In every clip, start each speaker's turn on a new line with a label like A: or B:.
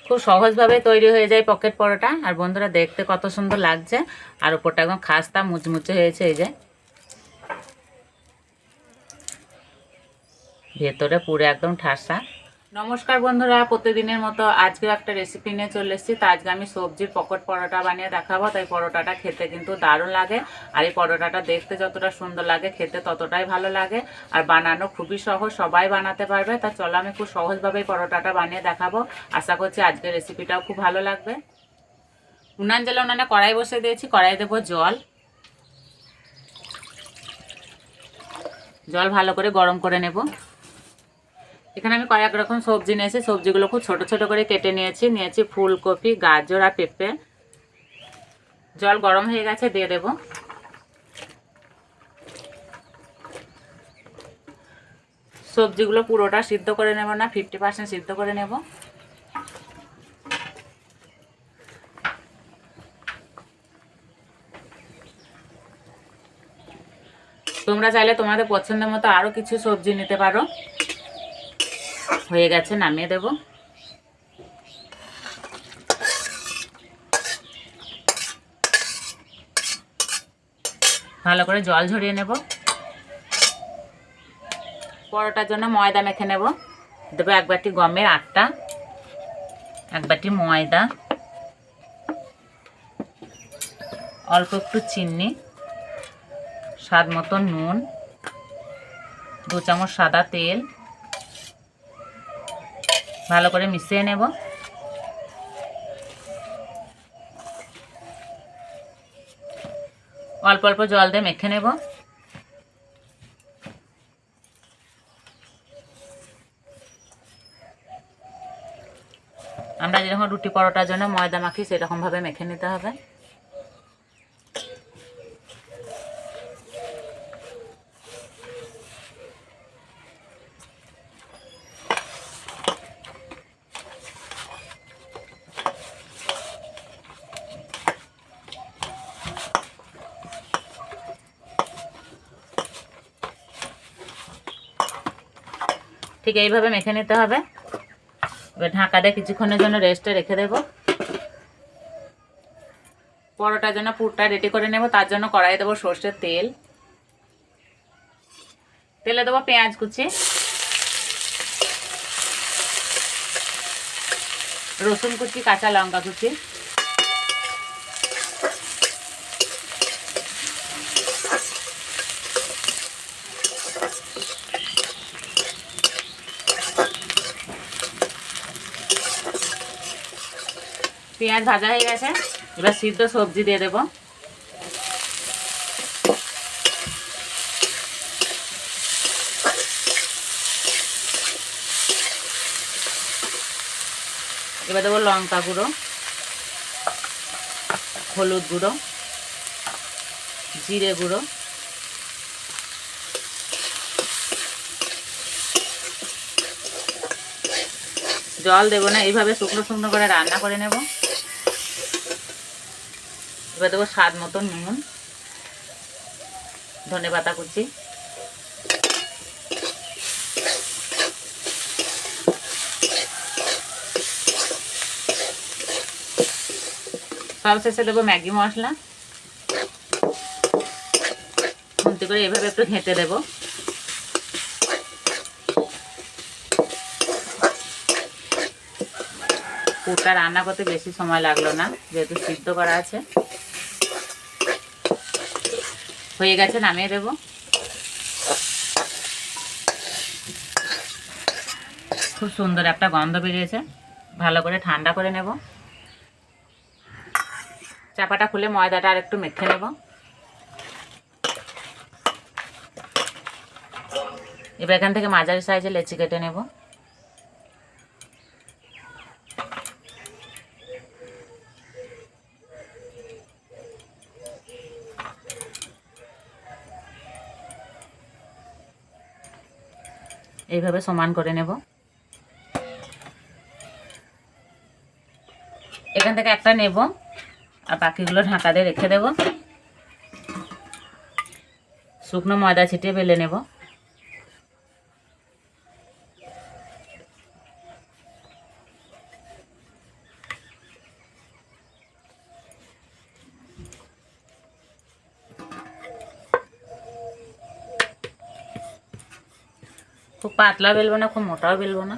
A: খুব সহজভাবে তৈরি হয়ে যায় পকেট পরোটা। আর বন্ধুরা দেখতে কত সুন্দর লাগছে, আর উপরটা একদম খাস্তা মুচমুচে হয়েছে, এই যে ভেতরে পুরো একদম ঠাসা। নমস্কার বন্ধুরা, প্রতিদিনের মতো আজকেও একটা রেসিপি নিয়ে চলে এসেছি। তো আজকে আমি সবজির পকেট পরোটা বানিয়ে দেখাবো। তাই পরোটাটা খেতে কিন্তু দারুণ লাগে, আর এই পরোটাটা দেখতে যতটা সুন্দর লাগে খেতে ততটাই ভালো লাগে। আর বানানো খুবই সহজ, সবাই বানাতে পারবে। তা চলো আমি খুব সহজভাবে এই পরোটাটা বানিয়ে দেখাবো। আশা করছি আজকের রেসিপিটাও খুব ভালো লাগবে। উনান জ্বালা, উনানে কড়াই বসে দিয়েছি। কড়াই দেবো জল। জল ভালো করে গরম করে নেব। এখানে আমি কয়েক রকম সবজি নিয়েছি। সবজিগুলো খুব ছোট ছোট করে কেটে নিয়েছি ফুলকপি, গাজর আর পেঁপে। জল গরম হয়ে গেছে, দিয়ে দেব। সবজিগুলো পুরোটা সিদ্ধ করে নেব না, 50% সিদ্ধ করে নেব। তোমরা চাইলে তোমাদের পছন্দের মতো আরও কিছু সবজি নিতে পারো। হয়ে গেছে, নামিয়ে দেব। ভালো করে জল ঝরিয়ে নেব। পরোটার জন্য ময়দা মেখে নেব। দেবো 1 বাটি গমের আটা, 1 বাটি ময়দা, অল্প একটু চিনি, স্বাদ মতো নুন, 2 চামচ সাদা তেল। ভালো করে মিশিয়ে নেব। অল্প অল্প জল দিয়ে মেখে নেব। আমরা যেরকম রুটি পরোটার জন্য ময়দা মাখি সেরকমভাবে মেখে নিতে হবে। ঠিক এইভাবে মেখে নিতে হবে। এবার ঢাকা দিয়ে কিছুক্ষণের জন্য রেস্টে রেখে দেব। পরোটার জন্য পুরটা রেডি করে নেব। তার জন্য কড়াইয়ে দেবো সর্ষের তেল। তেলে দেবো পেঁয়াজ কুচি, রসুন কুচি, কাঁচা লঙ্কা কুচি, পেঁয়াজ ভাজা হয়ে গেছে। এবার সিদ্ধ সবজি দিয়ে দেব। এবার দেবো লঙ্কা গুঁড়ো, হলুদ গুঁড়ো, জিরে গুঁড়ো, জল দেবো না, এইভাবে শুকনো শুকনো করে রান্না করে নেব। এবার দেবো স্বাদ মতো নুন, ধনেপাতা কুচি, সবশেষে দেবো ম্যাগি মশলা। খুন্তি করে এইভাবে একটু ঘেঁটে দেবো। পুরটা রান্না করতে বেশি সময় লাগলো না, যেহেতু সিদ্ধ করা আছে। হয়ে গেছে, নামিয়ে দেব। খুব সুন্দর একটা গন্ধ বেরিয়েছে। ভালো করে ঠান্ডা করে নেব। চাপাটা খুলে ময়দাটা আর একটু মেখে নেব। এবার এখান থেকে মাঝারি সাইজে লেচি কেটে নেব। এইভাবে সমান করে নেব। এখান থেকে একটা নেব আর বাকিগুলো ঢাকা দিয়ে রেখে দেব। শুকনো ময়দা ছিটিয়ে বেলে নেব। খুব পাতলা বেলবো না, খুব মোটাও বেলবো না।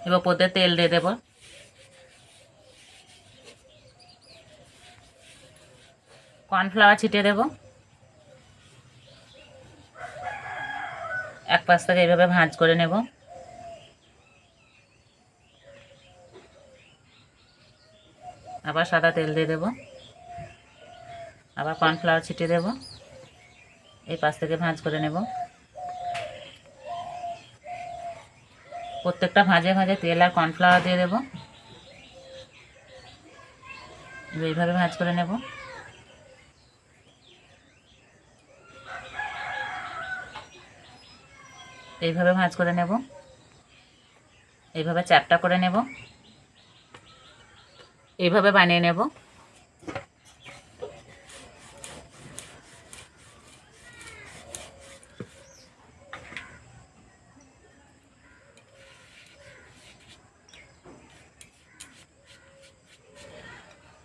A: এবার ওপর দিয়ে তেল দিয়ে দেবো। কর্নফ্লাওয়ার ছিটিয়ে দেবো। এক পাশ থেকে এইভাবে ভাঁজ করে নেব। আবার সাদা তেল দিয়ে দেবো। আবার কর্নফ্লাওয়ার ছিটিয়ে দেবো। এই পাশ থেকে ভাঁজ করে নেব। প্রত্যেকটা ভাঁজে ভাঁজে তেল আর কর্নফ্লাওয়ার দিয়ে দেবো। এইভাবে ভাঁজ করে নেব। এইভাবে ভাঁজ করে নেব। এইভাবে চ্যাপটা করে নেব। এইভাবে বানিয়ে নেব।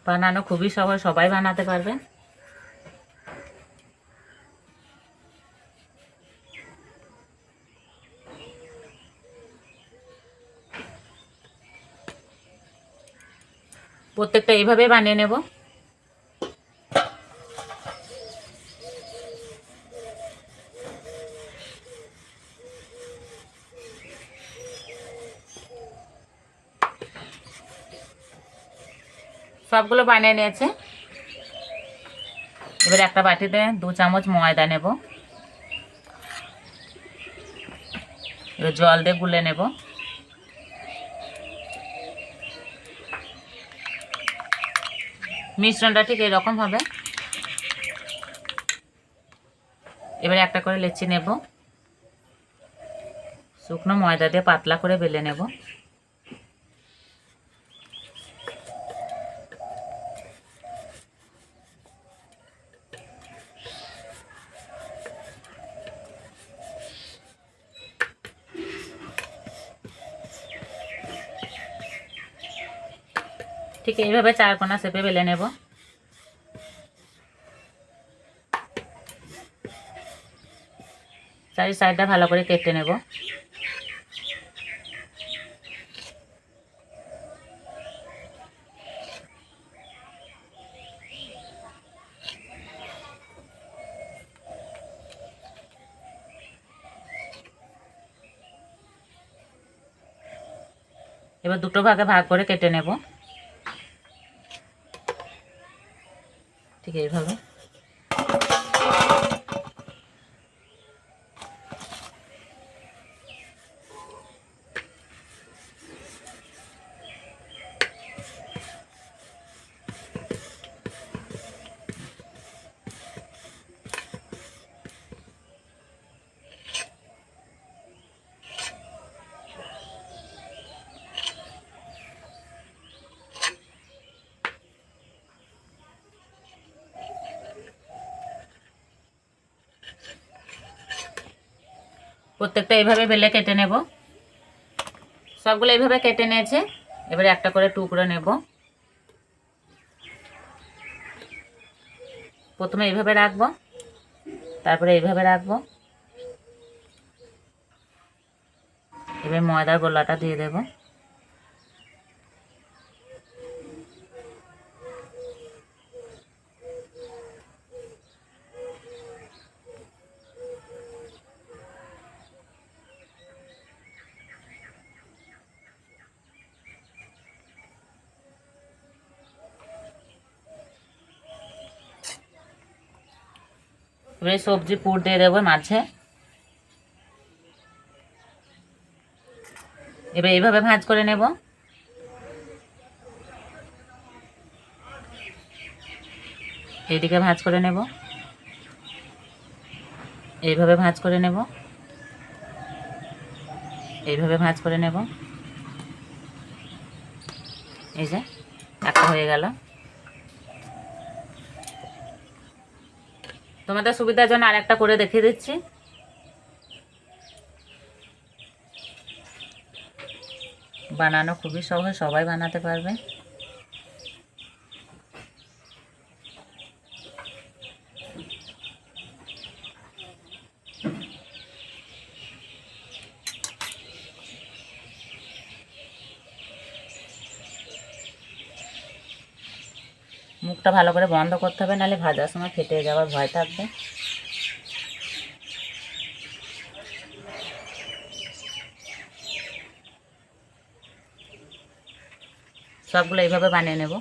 A: বানানো খুবই সহজ, সবাই বানাতে পারবে। প্রত্যেকটা এইভাবে বানিয়ে নেব। সবগুলো বানিয়ে নিয়েছে। এবার একটা বাটিতে 2 চামচ ময়দা নেব। এবার জল দিয়ে গুলে নেব। মিশ্রণটা ঠিক এরকম হবে। এবারে একটা করে লেচি নেব। শুকনো ময়দা দিয়ে পাতলা করে বেলে নেব। ঠিক এইভাবে 4 কোনা শেপে বেলে নেব। চারি সাইডটা ভালো করে কেটে নেব। এবার দুটো ভাগে ভাগ করে কেটে নেব। ঠিক এইভাবে। প্রত্যেকটা এইভাবে বেলে কেটে নেব। সবগুলো এইভাবে কেটে নিয়েছে। এবারে একটা করে টুকরো নেব। প্রথমে এইভাবে রাখবো, তারপরে এইভাবে রাখবো। এবার ময়দার গোলাটা দিয়ে দেব। এবারে সবজি পুর দিয়ে দেবো মাঝে। এবার এইভাবে ভাঁজ করে নেব। এইদিকে ভাঁজ করে নেব। এইভাবে ভাঁজ করে নেব। এইভাবে ভাঁজ করে নেব। এই যে একটা হয়ে গেল। তোমাদের সুবিধার জন্য আর একটা করে দেখিয়ে দিচ্ছি। বানানো খুবই সহজ, সবাই বানাতে পারবে। মুখটা ভালো করে বন্ধ করতে হবে, নাহলে ভাজার সময় ফেটে যাওয়ার ভয় থাকবে। সবগুলো এইভাবে বানিয়ে নেব।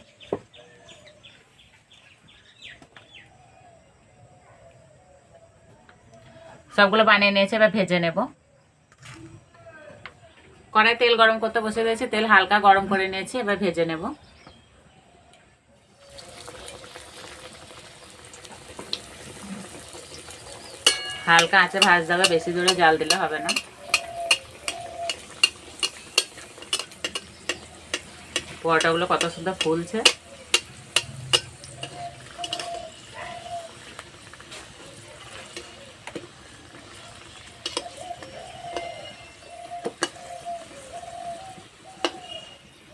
A: সবগুলো বানিয়ে নিয়েছে, এবার ভেজে নেব। কড়াই তেল গরম করতে বসে দিয়েছি, তেল হালকা গরম করে নিয়েছি, এবার ভেজে নেব। হালকা আঁচে ভাজতে হবে, বেশি জোরে জাল দিলে হবে না। পরোটাগুলো কত সুন্দর ফুলছে।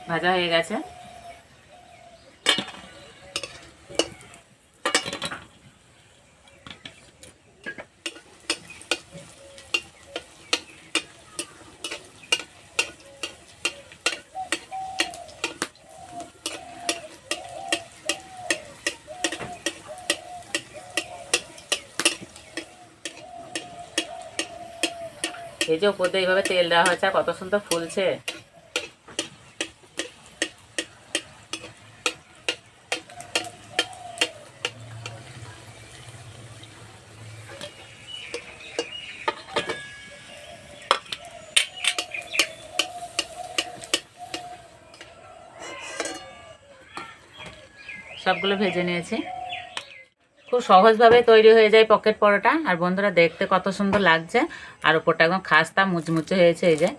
A: ভাজা হয়ে গেছে। এই যে উপর দিয়ে এইভাবে তেল দেওয়া হয়েছে, কত সুন্দর ফুলছে। সবগুলো ভেজে নিয়েছি। খুব সহজভাবে তৈরি হয়ে যায় পকেট পরোটা। আর বন্ধুরা দেখতে কত সুন্দর লাগছে, আর উপরটা একদম খাস্তা মুচমুচে হয়েছে। এই যে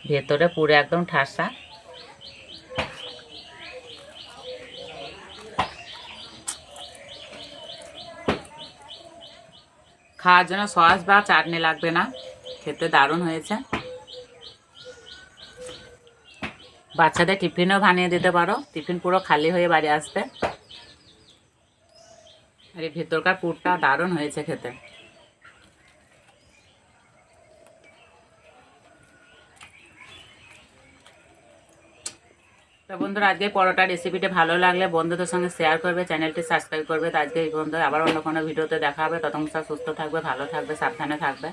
A: ভেতরে পুরো একদম ঠাসা। খাওয়ার জন্য সস বা চাটনি লাগবে না, খেতে দারুণ হয়েছে। বাচ্চাদের টিফিনও বানিয়ে দিতে পারো, টিফিন পুরো খালি হয়ে বাড়ি আসবে। আর এই ভেতরকার পুরটা দারুণ হয়েছে খেতে। তো বন্ধুরা আজকে পরোটা রেসিপিটা ভালো লাগলে বন্ধুদের সঙ্গে শেয়ার করবে, চ্যানেলটি সাবস্ক্রাইব করবে। তো আজকে এই বন্ধু আবার অন্য কোনো ভিডিওতে দেখা হবে। ততক্ষণ সুস্থ থাকবে, ভালো থাকবে, সাবধানে থাকবে।